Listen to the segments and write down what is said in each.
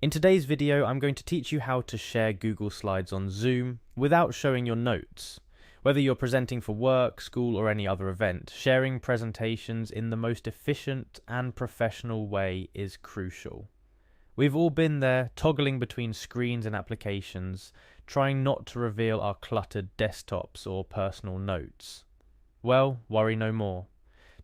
In today's video, I'm going to teach you how to share Google Slides on Zoom without showing your notes. Whether you're presenting for work, school, or any other event, sharing presentations in the most efficient and professional way is crucial. We've all been there, toggling between screens and applications, trying not to reveal our cluttered desktops or personal notes. Well, worry no more.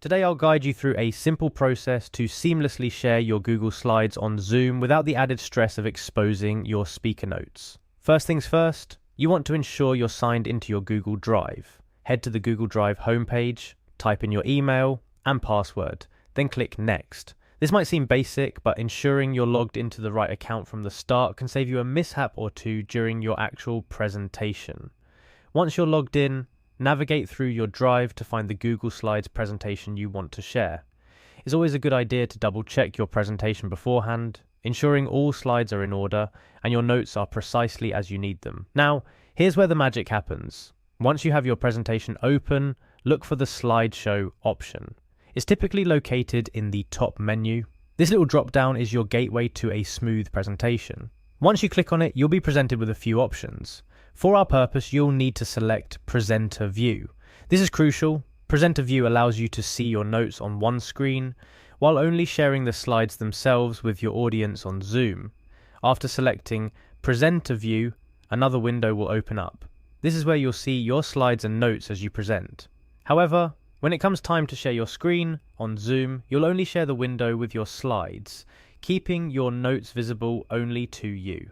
Today I'll guide you through a simple process to seamlessly share your Google Slides on Zoom without the added stress of exposing your speaker notes. First things first, you want to ensure you're signed into your Google Drive. Head to the Google Drive homepage, type in your email and password, then click Next. This might seem basic, but ensuring you're logged into the right account from the start can save you a mishap or two during your actual presentation. Once you're logged in, navigate through your Drive to find the Google Slides presentation you want to share. It's always a good idea to double check your presentation beforehand, ensuring all slides are in order and your notes are precisely as you need them. Now, here's where the magic happens. Once you have your presentation open, look for the slideshow option. It's typically located in the top menu. This little drop down is your gateway to a smooth presentation. Once you click on it, you'll be presented with a few options. For our purpose, you'll need to select Presenter View. This is crucial. Presenter View allows you to see your notes on one screen, while only sharing the slides themselves with your audience on Zoom. After selecting Presenter View, another window will open up. This is where you'll see your slides and notes as you present. However, when it comes time to share your screen on Zoom, you'll only share the window with your slides, keeping your notes visible only to you.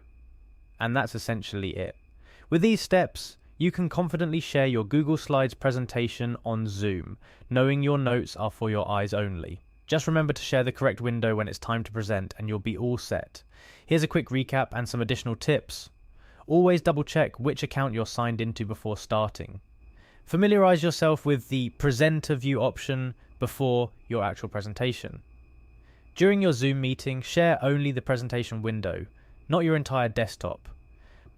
And that's essentially it. With these steps, you can confidently share your Google Slides presentation on Zoom, knowing your notes are for your eyes only. Just remember to share the correct window when it's time to present and you'll be all set. Here's a quick recap and some additional tips. Always double check which account you're signed into before starting. Familiarize yourself with the Presenter View option before your actual presentation. During your Zoom meeting, share only the presentation window, not your entire desktop.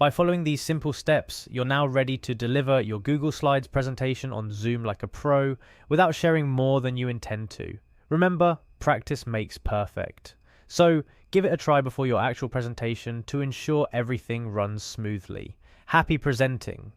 By following these simple steps, you're now ready to deliver your Google Slides presentation on Zoom like a pro without sharing more than you intend to. Remember, practice makes perfect. So give it a try before your actual presentation to ensure everything runs smoothly. Happy presenting!